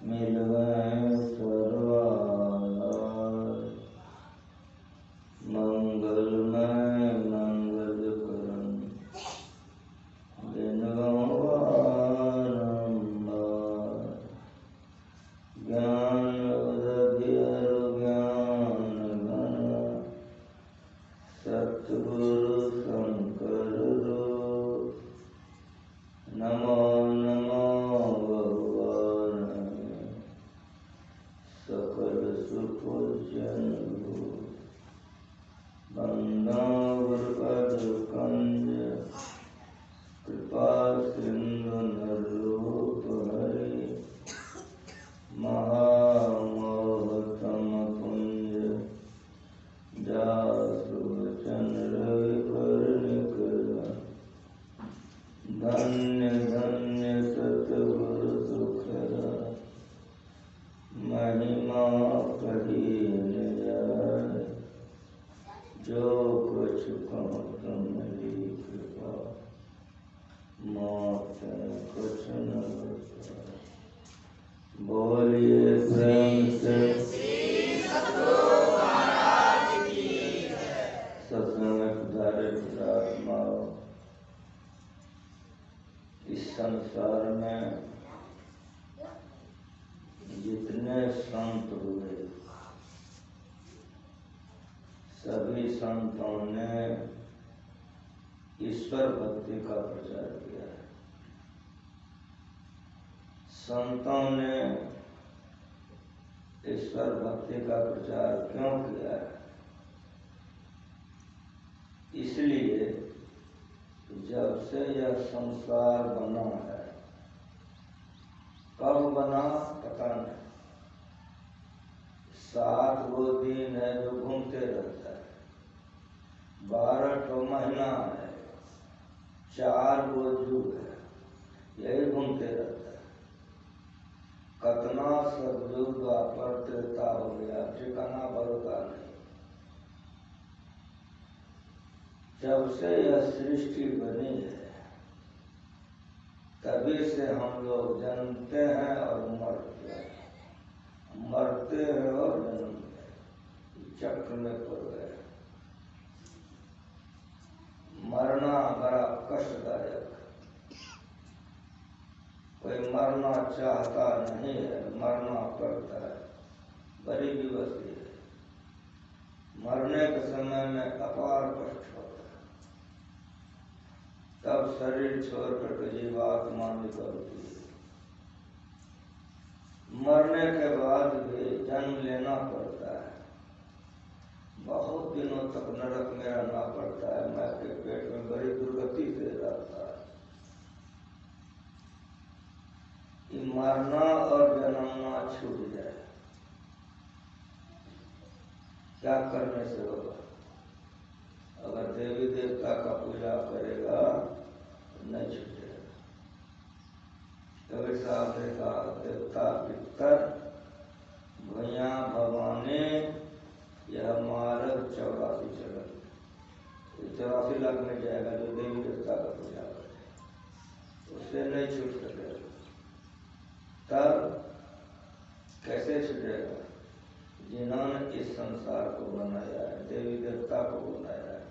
मिलवैं सरवार मंगलमय मंगल करन बिनवौं बारंबार ज्ञान उदधि अरु ज्ञान घन सतगुरु शंकर रूप नमो नमो भगवान सकल सुपूजन वंदना गुरुपद कंज कृपा सिंधु नररूप हरि महामोहतम पुंज जासु वचन रवि पर निकला धन्य धन्य सतगुरु सुखरा महिमा कही न जाए जो कुछ कहूँ तुम्हारी कृपा मौत कुछ न बचाए। बोलिए प्रेम से सत्संग में पधारे पुरात्माओं। इस संसार में जितने संत हुए सभी संतों ने ईश्वर भक्ति का प्रचार किया है। संतों ने ईश्वर भक्ति का प्रचार क्यों किया है? इसलिए जब से यह संसार बना है, कब बना पता नहीं। 7 वो दिन है जो घूमते रहता है, 12 तो महीना है, 4 वो जुग है, यही घूमते रहता है। कतना सतयुग द्वापर त्रेता हो गया, ठिकाना भरोसा नहीं। जब से यह सृष्टि बनी है तभी से हम लोग जन्मते हैं और मरते हैं, मरते हैं और जन्मते हैं, चक्र में पड़ गए। मरना बड़ा कष्टदायक है। कोई मरना चाहता नहीं है, मरना पड़ता है, बड़ी विवश है। मरने के समय में अपार कष्ट होता है, तब शरीर छोड़ करके जीवात्मा निकलती है। मरने के बाद भी जन्म लेना पड़ता है, बहुत दिनों तक नरक में रहना पड़ता है, माँ के पेट में बड़ी दुर्गति से रहता है। कि मरना और जन्मना छूट जाए, क्या करने से होगा? अगर देवी देवता का पूजा करेगा तो नहीं छूटेगा। कबीर साहब ने कहा, देवता पितर भैया भवानी यह मार्ग 84 चलन, 84 लाख में जाएगा जो देवी देवता का पूजा करे, उससे नहीं छूट सकेगा। तब कैसे छूटेगा? जिन्होंने इस संसार को बनाया है, देवी देवता को बनाया है,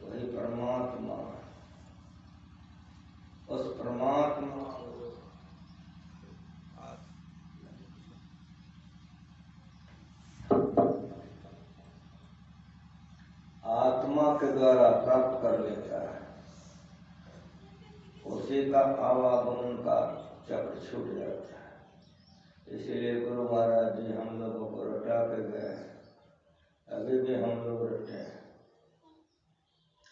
वही परमात्मा है। उस परमात्मा आत्मा के द्वारा प्राप्त कर लेता है, उसी का आवागमन का चक्र छूट जाता है। इसीलिए गुरु महाराज जी हम लोगों को रटा के गए, अभी भी हम लोग रटे हैं।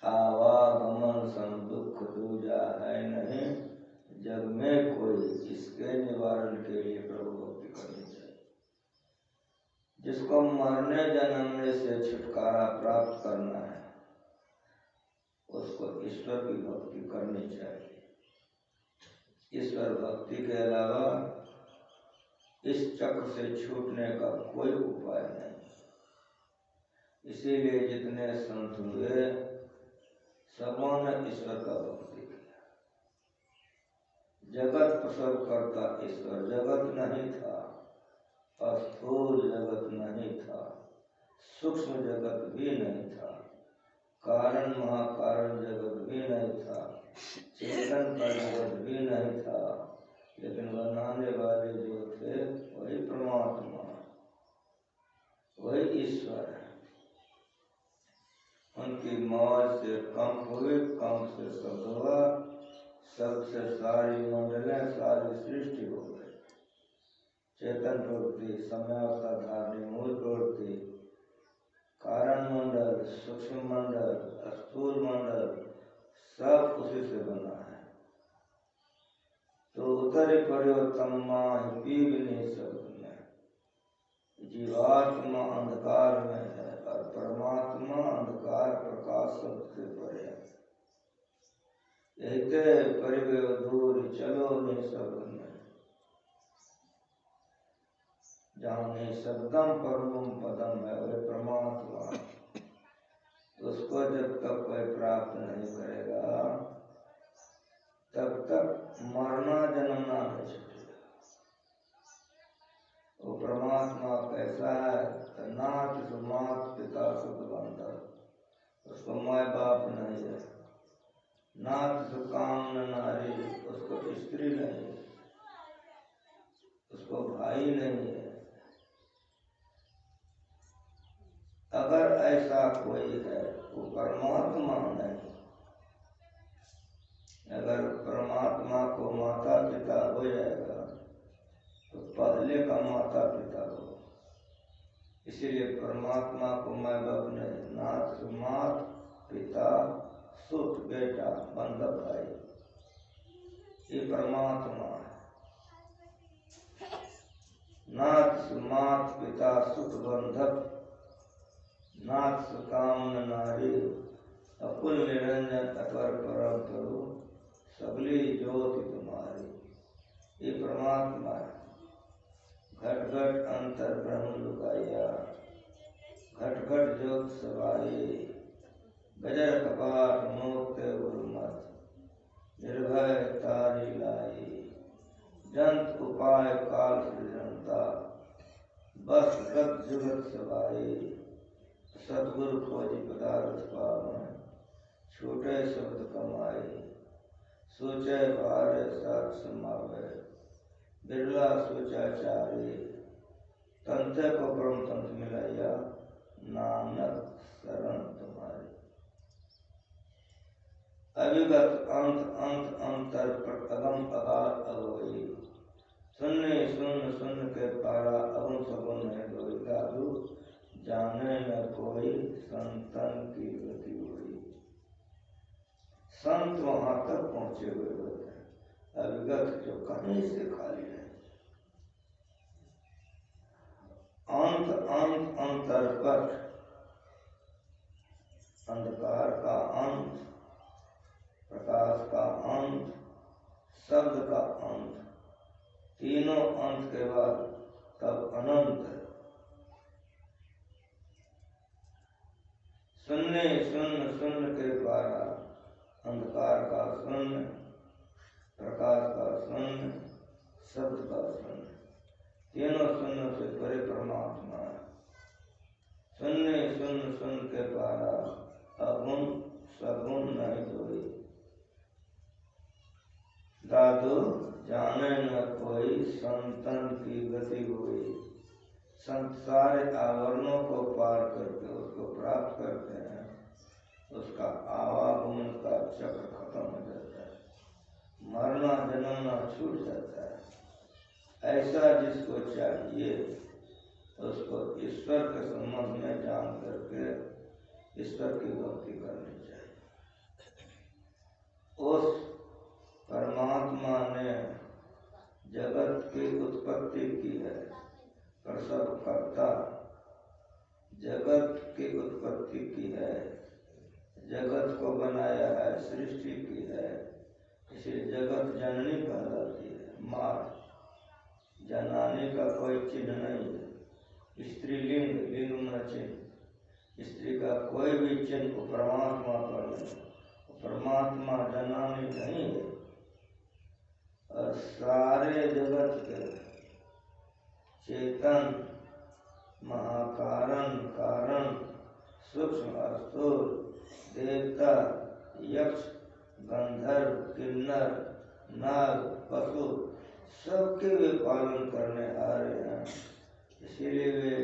आवागमन सम दुख दूजा है नहीं, जग में कोई इसके निवारण के लिए प्रभु भक्ति करनी चाहिए। जिसको मरने जन्मने से छुटकारा प्राप्त करना है, उसको ईश्वर की भक्ति करनी चाहिए। ईश्वर भक्ति के अलावा इस चक्र से छूटने का कोई उपाय नहीं। इसीलिए जितने संत हुए सबों ने ईश्वर का भक्ति किया। जगत प्रसव करता ईश्वर, जगत नहीं था, स्थूल जगत नहीं था, सूक्ष्म जगत भी नहीं था, कारण महाकारण जगत भी नहीं था, चेतन का जगत भी नहीं था, लेकिन बनाने वाले जो थे वही परमात्मा, वही ईश्वर है। उनकी मौज से कंप हुई, कंप से शब्द हुआ, सबसे सारी मंडलें, सारी सृष्टि हो गई। चेतन प्रवृत्ति, सम्यक्ताधारणी मूल प्रवृत्ति, कारण मंडल, सूक्ष्म मंडल, स्थूल मंडल, सब उसी से बना है। तो उत्तरी परिवर्तनमा पीवनी शब्द में जीवात्मा अंधकार में है और परमात्मा अंधकार प्रकाश सबसे परे है। यही परिवे दूर चलो निःशब्द में, जहाँ निःशब्दम परमम पदम है वह परमात्मा, उसको जब तक कोई प्राप्त नहीं करेगा तब तक मरना जन्मना नहीं छूटेगा। वो परमात्मा कैसा है? नाथ सुमात पिता सुख बंधन, उसको माँ बाप नहीं है। नाथ सुकाम नारी, उसको स्त्री नहीं है, उसको भाई नहीं है। अगर ऐसा कोई है वो परमात्मा नहीं। अगर परमात्मा को माता पिता हो जाएगा तो पहले का माता पिता हो, इसीलिए परमात्मा को माँ बाप नहीं, नाथ मात पिता सुत बेटा बंधक भाई, ये परमात्मा है। नाथ मात पिता सुत बंधक, नाथ सुकाम नारी, अकुल निरंजन अतर परम प्रभु, सबली ज्योति तुम्हारी, ये परमात्मा है। घट घट अंतर ब्रह्म लुकाया, घट घट ज्योत सवाई, गजर कपाट मोक्ते उर्मत, निर्भय तारी लाई, जंत उपाय काल सृजनता, बस गत जुगत सवाई, सतगुरु खोजी पदार्थ पावन, छोटे शब्द कमाए, सोचे भारे साथ समावे, बिरला सोचाचारी, तंत्र को ब्रह्म तंत्र मिलाया, नानक शरण तुम्हारी। अविगत अंत अंत अंतर पर अगम अगाध अगोई, शून्य शून्य शून्य के पारा अगम सगुन है दोई, दादू जाने न कोई संतन की गति हुई। संत वहां तक पहुंचे हुए होते हैं, अविगत जो कहीं से खाली नहीं। अंत अंत अंतर पर, अंधकार का अंत, प्रकाश का अंत, शब्द का अंत, तीनों अंत के बाद तब अनंत है। शून्य शून्य शून्य के पारा, अंधकार का शून्य, प्रकाश का शून्य, शब्द का शून्य, तीनों शून्य से परे परमात्मा है। शून्य शून्य शून्य के पारा अगुण सगुण नहीं जोड़ी, दादू जाने न कोई संतन की गति हुई। संत सारे आवरणों को पार करके उसको प्राप्त करते हैं, उसका आवागमन का चक्र खत्म हो जाता है, मरना जन्मना छूट जाता है। ऐसा जिसको चाहिए उसको ईश्वर के संबंध में जान करके ईश्वर की भक्ति करनी चाहिए। उस परमात्मा ने जगत की उत्पत्ति की है, प्रसव करता, जगत की उत्पत्ति की है, जगत को बनाया है, सृष्टि की है, इसलिए जगत जननी कहलाती है। माँ जनाने का कोई चिन्ह नहीं है, स्त्रीलिंग लिंग न चिन्ह, स्त्री का कोई भी चिन्ह परमात्मा पर नहीं, परमात्मा जनानी नहीं है। और सारे जगत के चेतन, महाकारण, कारण, सूक्ष्म और स्थूल, देवता, यक्ष, गंधर्व, किन्नर, नाग, पशु सबके वे पालन करने आ रहे हैं। इसीलिए वे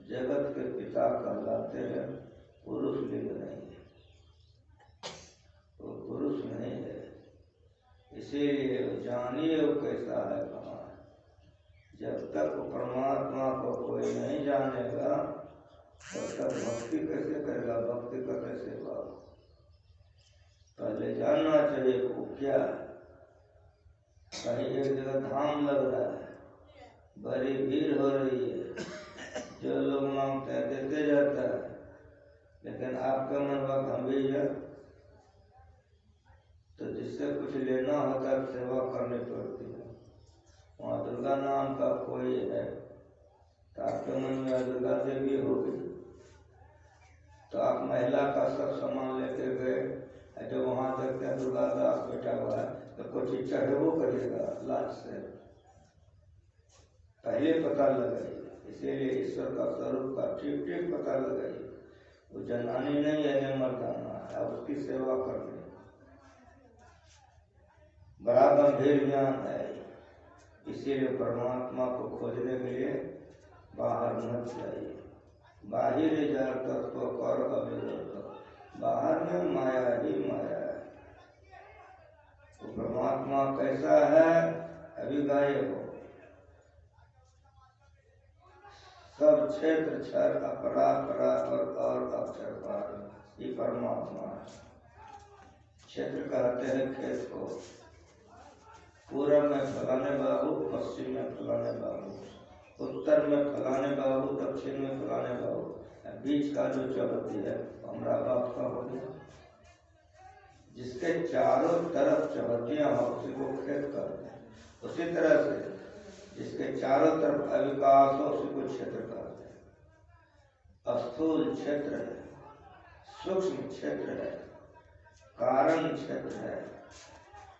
जगत के पिता कहलाते हैं। पुरुष लिंग नहीं है, वो पुरुष नहीं है। इसीलिए जानिए वो कैसा है, कहाँ है। जब तक परमात्मा को कोई नहीं जानेगा तब तक भक्ति कैसे करेगा, भक्ति का कैसे भाव। पहले जानना चाहिए वो क्या है। कहीं एक जगह धाम लग रहा है, बड़ी भीड़ हो रही है, जो लोग मांगते हैं देते जाता है, लेकिन आपका मन वक्त हम भी जाए तो जिससे कुछ लेना होता है सेवा करनी पड़ती है। वहाँ दुर्गा नाम का कोई है तो आपके मन में दुर्गा देवी होगी तो आप महिला का सब सामान लेके गए, जब वहाँ देखते हैं दुर्गा दास बैठा हुआ है तो कुछ इच्छा है वो करिएगा लाज से। पहले पता लगाइए, इसीलिए ईश्वर का स्वरूप का ठीक ठीक पता लगाइए। वो जनानी नहीं है, मर्दाना है, उसकी सेवा करनी। बड़ा गंभीर ज्ञान है। इसीलिए परमात्मा को खोजने के लिए बाहर मत जाइए। बाहर जाकर तो कर अविरत, बाहर में माया ही माया है। तो परमात्मा कैसा है, अभी गायब हो। सब क्षेत्र क्षर अपरा परा और अक्षर पार, ये परमात्मा है। क्षेत्र कहते हैं खेत को। पूरब में फलाने बाबू, पश्चिम में फलाने बाबू, उत्तर में फलाने बाबू, दक्षिण में फलाने बाबू, बीच का जो चौहद्दी है हमारा बाप का हो गया। जिसके चारों तरफ चौहद्दियां हो उसी को खेत कहते हैं। उसी तरह से जिसके चारों तरफ अविकास हो उसी को क्षेत्र कहते हैं। स्थूल क्षेत्र है, सूक्ष्म क्षेत्र है, कारण क्षेत्र है,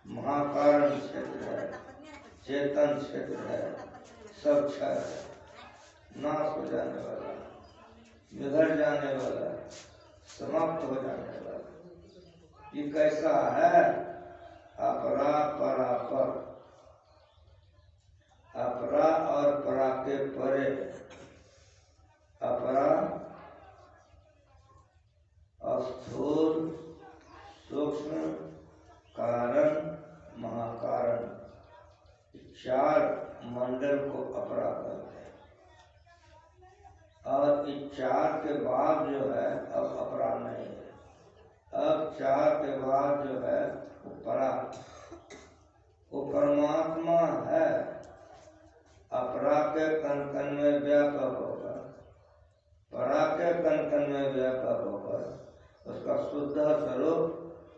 महाकारण क्षेत्र है, चेतन क्षेत्र है, सब क्षय है, नाश हो जाने वाला, बिगड़ जाने वाला, समाप्त हो जाने वाला। ये कैसा है, अपरा परापर, अपरा और परा के परे। अपरा स्थूल, सूक्ष्म, कारण, महाकारण, चार मंडल को अपरा कहते हैं। और इस चार के बाद जो है अब अपरा नहीं है। अब चार के बाद जो है वो परा, वो परमात्मा है। अपरा के कण कण में व्यापक होगा, परा के कण कण में व्यापक होगा। उसका शुद्ध स्वरूप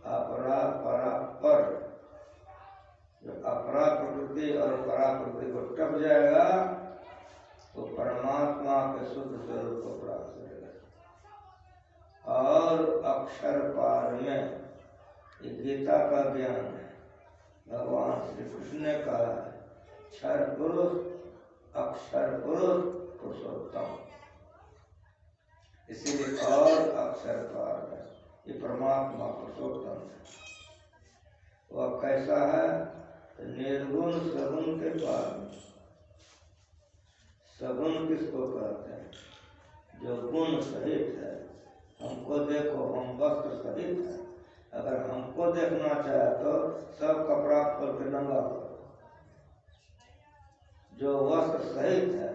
अपरा परा पर। जो अपरा प्रकृति और परा प्रकृति को टप जाएगा तो परमात्मा के शुद्ध स्वरूप को प्राप्त करेगा। और अक्षर पार में ये गीता का ज्ञान है। भगवान श्री कृष्ण ने कहा है क्षर पुरुष, अक्षर पुरुष, पुरुषोत्तम। इसीलिए और अक्षर पार है, ये परमात्मा पुरुषोत्तम है। वह कैसा है, निर्गुण सगुण के पार में। सगुण किसको कहते हैं, जो गुण सहित है। हमको देखो, हम वस्त्र सहित है। अगर हमको देखना चाहे तो सब कपड़ा खोल के नंगा करो। जो वस्त्र सहित है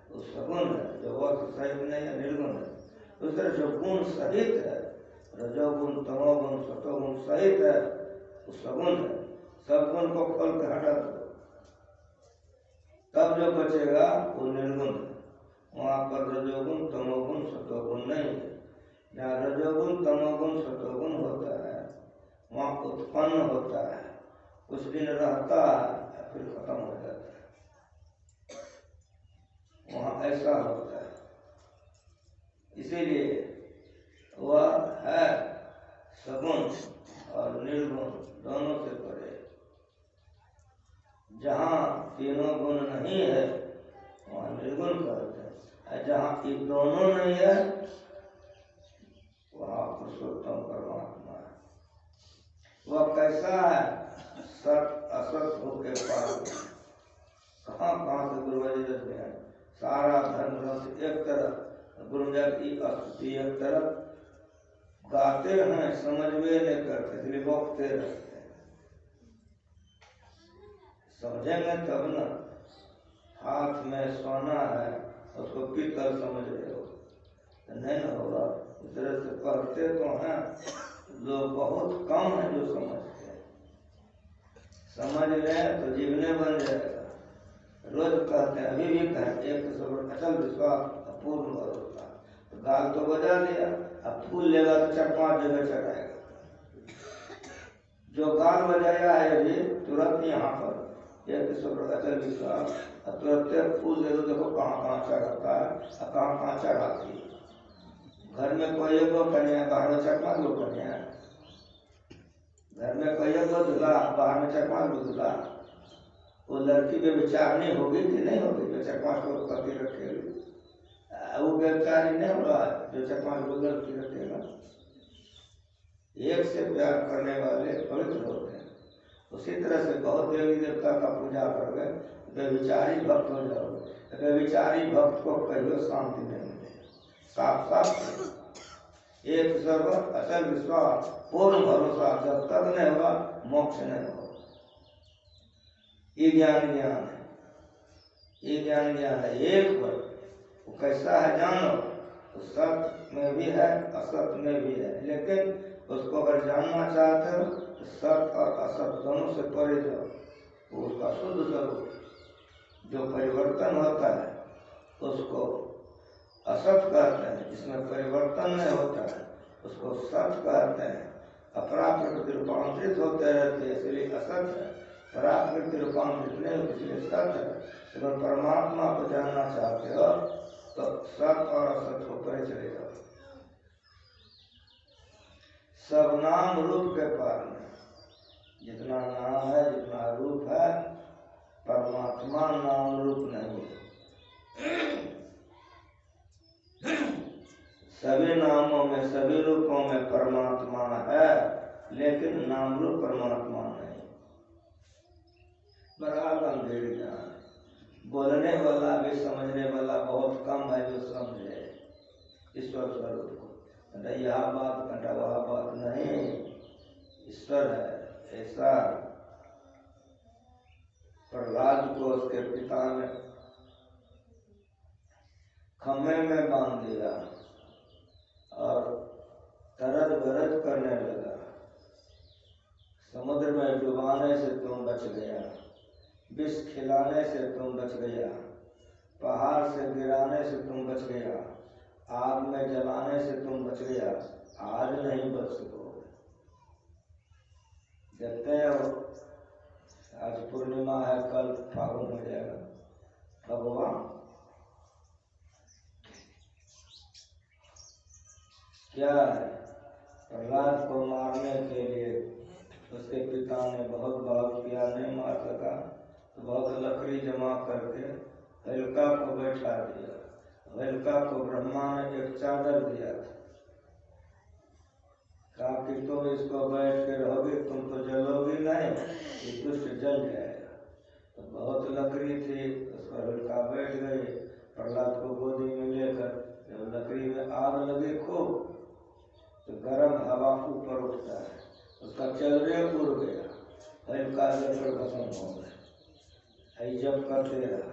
वो सगुण है, जो वस्त्र सहित नहीं है निर्गुण है। दूसरा जो गुण सहित है, रजोगुण, तमोगुण, सतोगुण सहित है वो सगुण है। सब गुण को खोल के हटा दो, तब जो बचेगा वो निर्गुण है। वहाँ पर रजोगुण, तमोगुण, सतोगुण नहीं है। जहाँ रजोगुण, तमोगुण, सतोगुण होता है वहाँ उत्पन्न होता है, कुछ दिन रहता है फिर खत्म हो जाता है। वहाँ ऐसा होता है। इसीलिए वह है सगुण और निर्गुण दोनों से परे। जहाँ तीनों गुण नहीं है वहाँ निर्गुण कहते हैं, और जहाँ ये दोनों नहीं है वहाँ पुरुषोत्तम परमात्मा है। वह कैसा है? सत असत होके पार। कहाँ कहाँ से गुरुजी देते हैं, सारा धर्म ग्रंथ एक तरफ, गुरुदेव की स्तुति एक तरफ, गाते हैं समझ में नहीं करते, इसलिए बकते रहते हैं। समझेंगे तब ना। हाथ में सोना है उसको पीतल समझ रहे हो तो नहीं ना होगा। इस तरह से पढ़ते तो हैं लोग, बहुत कम है जो समझते हैं। समझ लें तो जीवने बन जाएगा। रोज कहते हैं, अभी भी कहते हैं, एक तो अचल विश्वास अपूर्ण भरोसा। तो गाल तो बजा लिया, अब फूल लेगा तो 4-5 जगह चढ़ाएगा। जो गाल बजाया है अभी तुरंत यहाँ पर एक अचल विश्वास, तुरंत फूल दे दो, देखो कहाँ कहाँ चढ़ाता है और कहाँ कहाँ चढ़ाती है। घर में कोई एगो कन्या, बाहर में 4-5 गो कन्या। घर में कोई एगो दूल्हा, बाहर में 4-5 गो दूल्हा। वो लड़की पे विचारनी होगी कि नहीं होगी जो 4-5 गो पति रखेगी? वो बेचारी नहीं होगा जो 4-5 गो लड़की रखेगा। एक से प्यार करने वाले पवित्र होते हैं। उसी तरह से बहुत देवी देवता का पूजा करोगे बेविचारी भक्त हो जाओगे। बेविचारी भक्त को कहियो शांति नहीं मिलेगी। साफ साफ एक सर्व अचल विश्वास पूर्ण भरोसा जब तक नहीं होगा मोक्ष नहीं होगा। ये ज्ञान है, ये ज्ञान है। एक पर वो कैसा है जानो, तो सत्य में भी है असत में भी है, लेकिन उसको अगर जानना चाहते हो तो सत्य और असत दोनों से परे जाओ। वो उसका शुद्ध स्वरूप जो परिवर्तन होता है उसको असत कहते हैं, जिसमें परिवर्तन नहीं होता है उसको सत्य कहते हैं। अपराकृत रूपांतरित होते रहते हैं इसलिए असत है, पराकृत रूपांतरित नहीं होते इसलिए सत्य है। अगर परमात्मा को जानना चाहते हो तो सत्य और असत को परे चले जाओ। सब नाम रूप के पार में, जितना नाम है जितना रूप है, परमात्मा नाम रूप नहीं है। सभी नामों में सभी रूपों में परमात्मा है, लेकिन नाम रूप परमात्मा नहीं। बड़ा गंभीर ज्ञान, बोलने वाला भी समझने वाला बहुत कम है जो समझे ईश्वर स्वरूप को। यह बात घटा वह बात नहीं, ईश्वर है ऐसा। प्रहलाद को उसके पिता ने खम्भे में बांध दिया और तरद गरज करने लगा। समुद्र में डुबाने से तुम बच गया, विष खिलाने से तुम बच गया, पहाड़ से गिराने से तुम बच गया, आग में जलाने से तुम बच गया, आज नहीं बच सकोगे। देखते हैं आज पूर्णिमा है, कल फागुन हो जाएगा। भगवान क्या है, प्रहलाद को मारने के लिए उसके पिता ने बहुत भाव किया, नहीं मार सका तो बहुत लकड़ी जमा करके हल्का को बैठा दिया। हल्का को ब्रह्मा ने एक चादर दिया था, कहा कि तुम इसको बैठ के रहोगे, तुम तो जलोगी नहीं, ये दुष्ट जल जाएगा। तो बहुत लकड़ी थी, उस पर हल्का बैठ गई। प्रहलाद को गोदी में लेकर जब लकड़ी में आग लगी खूब, तो गर्म हवा ऊपर उठता है, उसका चलरे उड़ गया, हल्का जलकर भस्म हो गया। जब करते रहा।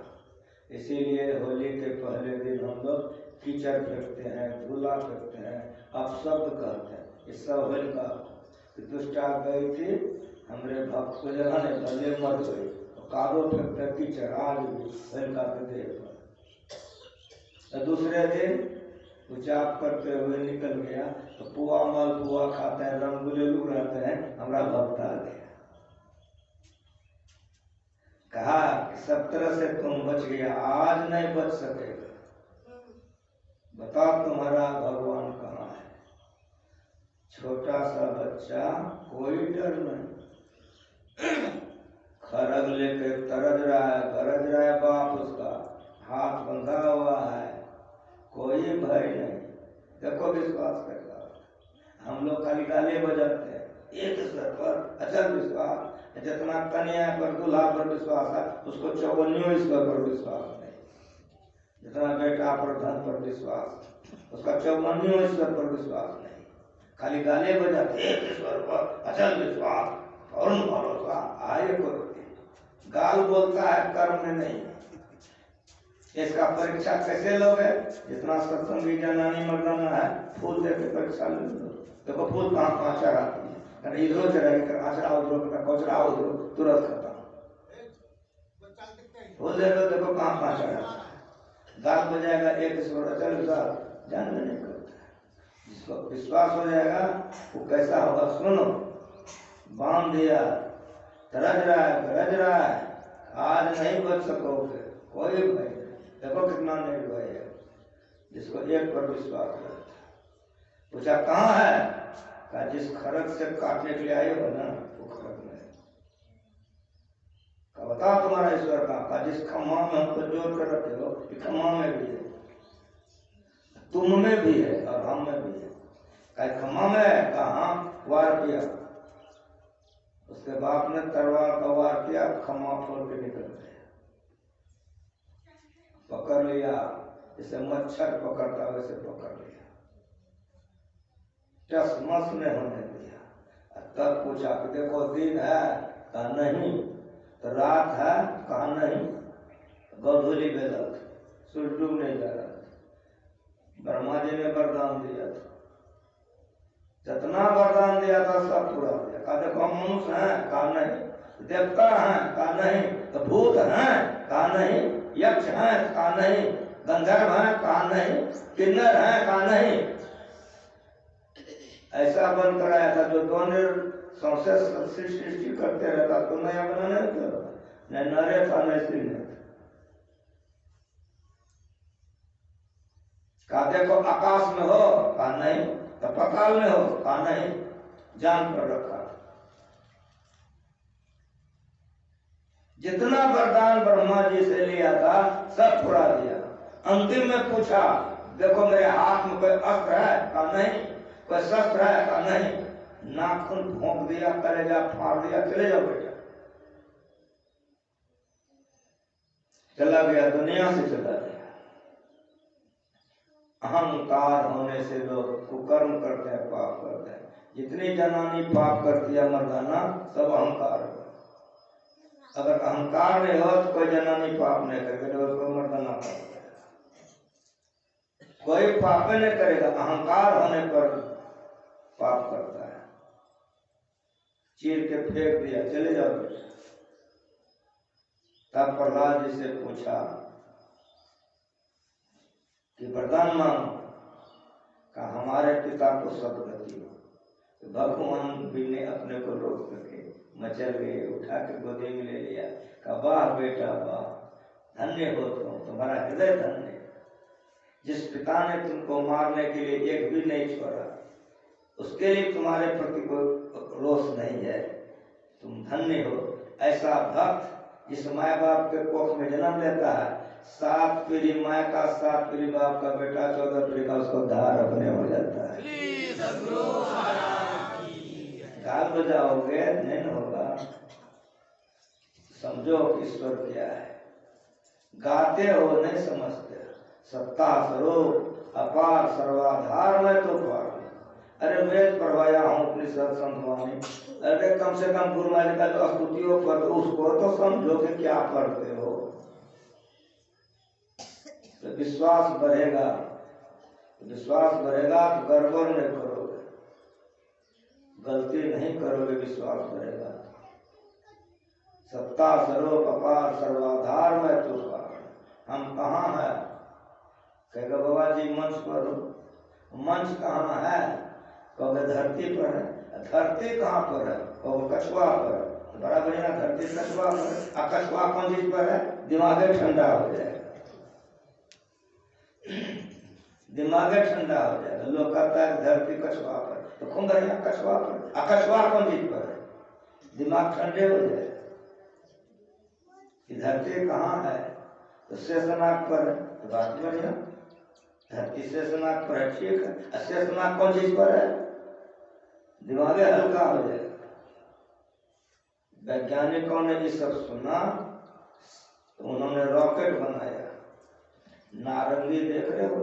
इसीलिए होली के पहले दिन हम लोग कीचड़ फेंकते हैं, धूला फेंकते हैं, अपशब्द कहते हैं। इस सब हल्का दुष्टा गई थी हमरे भक्त को जगाने, भले मर गई, कादो फेंकते कीचड़ आज भी हल्का के देह पर। दूसरे दिन उचाप करते हुए निकल गया तो पुआ माल पुआ खाते हैं, रंगुले लोग रहते हैं, हमारा भक्त आ गया। कहा सब तरह से तुम बच गया, आज नहीं बच सकेगा। बताओ तुम्हारा भगवान कहाँ है? छोटा सा बच्चा, कोई डर नहीं, खरग लेके तरज रहा है, गरज रहा है बाप उसका, हाथ बंधा हुआ है, कोई भय नहीं। देखो विश्वास कैसा, हम लोग खाली गाले बजाते हैं, एक स्तर पर अचल विश्वास। जितना कन्या पर दूल्हा पर विश्वास है, उसको चौवन्नियों ईश्वर पर विश्वास नहीं। जितना बेटा पर धन पर विश्वास, उसका चौवन्नियों ईश्वर पर विश्वास नहीं। खाली गाले बजाते एक ईश्वर पर अचल विश्वास, पूर्ण भरोसा, आय को गाल बोलता है, कर्म में नहीं। इसका परीक्षा कैसे लोगे? जितना सत्संगी जनानी मर्दाना है, फूल देके परीक्षा ले लो। देखो फूल कहाँ कहाँ चढ़ाती है, इधरो चढ़ाई कर आचरा उधरो कचरा उधरो, तुरंत खत्म। फूल दे दो, देखो कहाँ कहाँ चढ़ाता है। गाल बजाएगा एक ईश्वर अचल विश्वास, जानवे नहीं करता है। जिसको विश्वास हो जाएगा वो कैसा होगा सुनो। बांध दिया, तरज रहा है, गरज रहा है, आज नहीं बच सकोगे, कोई भय नहीं। देखो कितना निर्भय है जिसको एक पर विश्वास है। पूछा कहाँ है? कहा जिस खरग से काटने के लिए आए हो ना, वो खरग में है। कहा बताओ तुम्हारा ईश्वर कहाँ? जिस खम्मा में हमको जोड़ कर रखे हो, खम्मा में भी है, तुम में भी है और हम में भी है। कहा खम्मा में है, कहा वार किया। उसके बाप ने तलवार का वार किया, खम्मा फोड़ के निकल गया, पकड़ लिया, जैसे मच्छर पकड़ता वैसे पकड़ लिया, टसमस में होने दिया। तब पूछा कि देखो दिन है? कहा नहीं। तो रात है? कहा नहीं। गौधूली बेलक, सूरज डूबने जा रहा था। ब्रह्मा जी ने वरदान दिया था, जितना वरदान दिया था सब पूरा दिया। कहा देखो हम मनुष्य हैं? कहा नहीं। देवता हैं? कहा नहीं। तो भूत हैं? कहा नहीं। यक्ष हैं? कहा नहीं। गंधर्व हैं? कहा नहीं। किन्नर हैं? कहा नहीं। ऐसा बन कर आया था जो दोनों सृष्टि करते रहता, तो नया बनाने न नरे था न स्त्री ने। कहा देखो आकाश में हो? कहा नहीं। तो पताल में हो? कहा नहीं। जान पर रखा। जितना वरदान ब्रह्मा जी से लिया था सब पूरा दिया। अंतिम में पूछा देखो मेरे हाथ में कोई अस्त्र है? कहा नहीं। कोई शस्त्र है? कहा नहीं। नाखून भोंक दिया, कलेजा फाड़ दिया, चले जाओ बेटा। चला गया, दुनिया से चला गया। अहंकार होने से लोग कुकर्म करते हैं, पाप करते हैं। जितनी जनानी पाप करती है मर्दाना, सब अहंकार है। अगर अहंकार नहीं हो तो कोई जनानी पाप नहीं करेगा, कोई मर्दाना पाप करेगा, कोई पाप नहीं करेगा। अहंकार होने पर पाप करता है। चीर के फेंक दिया, चले जाओ बेटा। तब प्रहलाद जी से पूछा कि वरदान मांगो। कहा हमारे पिता को सदगति हो। तो भगवान भी ने अपने को रोक करके मचल गए, उठा के गोदी में ले लिया। कहा वाह बेटा वाह, धन्य हो तुम, तुम्हारा हृदय धन्य। जिस पिता ने तुमको मारने के लिए एक भी नहीं छोड़ा, उसके लिए तुम्हारे प्रति कोई रोष नहीं है, तुम धन्य हो। ऐसा भक्त जिस माँ बाप के कोख में जन्म लेता है, 7 पीढ़ी माँ का 7 पीढ़ी बाप का बेटा, 14 पीढ़ी का उसको धार अपने हो जाता है। गाल बजाओगे नहीं होगा। समझो ईश्वर क्या है, गाते हो नहीं समझते। सत्ता स्वरूप अपार सर्वाधार में तो पार। अरे वेद पढ़वाया हूँ उपनिषद संतवाणी, अरे कम से कम गुरु मालिक का तो स्तुतियों पर उसको तो समझो कि क्या पढ़ते हो। तो विश्वास बढ़ेगा, विश्वास बढ़ेगा तो गड़बड़ नहीं करोगे, गलती नहीं करोगे, विश्वास बढ़ेगा। सत्ता स्वरूप अपार सर्वाधार में तो पार। हम कहाँ है? कहेगा बाबा जी मंच पर हो। मंच कहाँ है? कहोगे धरती पर है। धरती कहाँ पर है? कहोगे कछुआ पर है। तो बड़ा बढ़िया, धरती कछुआ पर है। कछुआ कौन चीज पर है? दिमाग ठंडा हो जाएगा, दिमाग ठंडा हो जाएगा। लोग कहता है धरती कछुआ पर, तो खूब बढ़िया कछुआ पर। कछुआ कौन चीज पर है? दिमाग ठंडे हो जाएगा। कि धरती कहाँ है, तो शेषनाग पर है, तो बात बढ़िया, धरती शेषनाग पर है, ठीक है। शेषनाग कौन चीज पर है, दिमाग हल्का हो जाए। वैज्ञानिकों ने ये सब सुना तो उन्होंने रॉकेट बनाया। नारंगी देख रहे हो,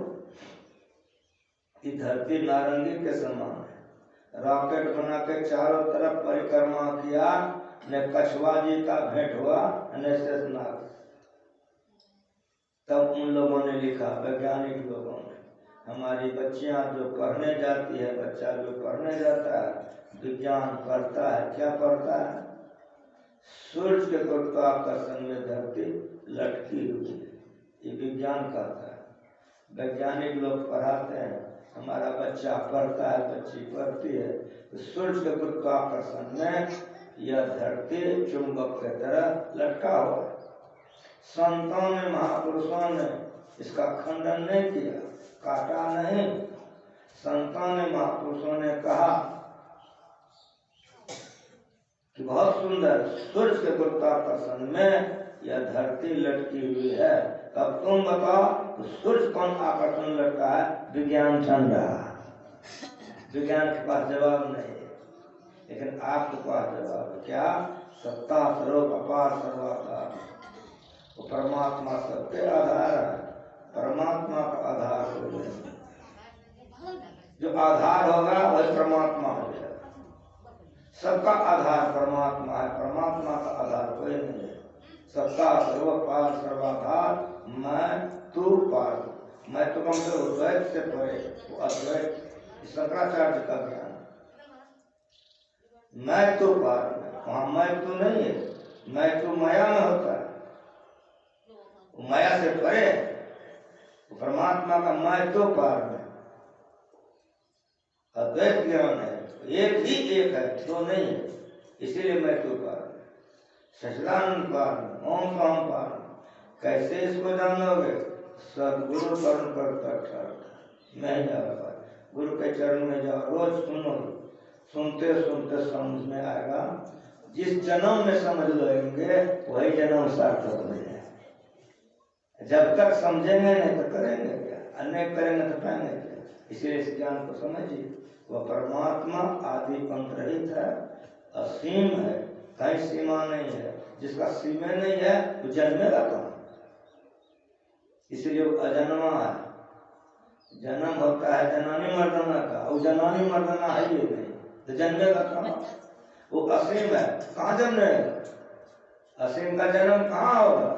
कि धरती नारंगी के समान है। रॉकेट बना के चारों तरफ परिक्रमा किया, न कछुआ जी का भेंट हुआ न शेषनाग। तब उन लोगों ने लिखा, वैज्ञानिक लोगों ने, हमारी बच्चियां जो पढ़ने जाती है, बच्चा जो पढ़ने जाता है, विज्ञान पढ़ता है, क्या पढ़ता है, सूर्य के गुरुत्वाकर्षण में धरती लटकी हुई है, ये विज्ञान कहता है। वैज्ञानिक लोग पढ़ाते हैं, हमारा बच्चा पढ़ता है, बच्ची पढ़ती है, तो सूर्य के गुरुत्वाकर्षण में यह धरती चुंबक की तरह लटका हुआ है। संतों ने, महापुरुषों ने इसका खंडन नहीं किया, काटा नहीं। संतों ने, महापुरुषों ने कहा कि बहुत सुंदर, सूर्य के गुरुत्वाकर्षण में यह धरती लटकी हुई है। तब तुम बताओ, तो सूर्य कौन आकर्षण लटका है, विज्ञान ठंडा। विज्ञान के पास जवाब नहीं है, लेकिन आपके पास जवाब है। क्या, सत्ता सर्व अपार सर्वाधार, वो परमात्मा सबके आधार है। परमात्मा का आधार हो जाए, जो आधार होगा वही परमात्मा हो जाएगा। सबका आधार परमात्मा है, परमात्मा का आधार कोई नहीं है। सत्ता सर्व पार सर्वाधार, मैं तू पार। मैं तो कम से द्वैत से परे, वो अद्वैत, शंकराचार्य का ज्ञान। मैं तो पार में, वहां मैं तो नहीं है, मैं तो माया में होता है, वो माया से परे, वो परमात्मा का मैं तो पार में अद्वैत ज्ञान है। एक ही एक है, दो नहीं है, इसीलिए मैं तो पार में, सचिदानंद पार में, ओम स्वाम पार में। कैसे इसको जानोगे, सदगुरु कर्ण पर तट मैं जा रहा, गुरु के चरण में जाओ, रोज सुनो, सुनते सुनते समझ में आएगा। जिस जन्म में समझ लेंगे वही जन्म सार्थक हो जाए। जब तक समझेंगे नहीं तो करेंगे क्या, अन्य करेंगे तो पाएंगे क्या। इसलिए इस ज्ञान को समझिए, वह परमात्मा आदि पंथ रहित है, असीम है, कहीं सीमा नहीं है। जिसका सीमा नहीं है वो जन्मेगा कहाँ, इसलिए वो अजन्मा है। जन्म होता है जनानी मर्दना का, वो जनानी मर्दना है ही नहीं, तो जन्मेगा कहाँ। वो असीम है, कहाँ जन्मेगा, असीम का जन्म कहाँ होगा,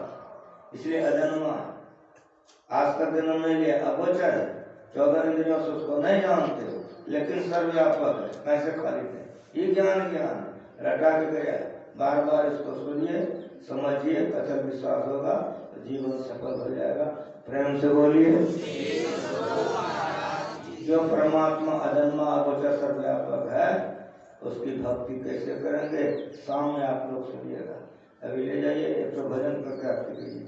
इसलिए अजन्मा है। आज का जन्म नहीं लिया, अगोचर है, 14 इंद्रियों से उसको नहीं जानते हो, लेकिन सर्वव्यापक है, कैसे खाली है। ये ज्ञान ज्ञान रटा के गया, बार बार इसको सुनिए, समझिए, कथन विश्वास होगा तो जीवन सफल हो जाएगा। प्रेम से बोलिए, जो परमात्मा अजन्मा अगोचर सर्वव्यापक है, उसकी भक्ति कैसे करेंगे, सामने आप लोग सुनिएगा। अभी ले जाइए, एक तो भजन करके आरती कीजिए।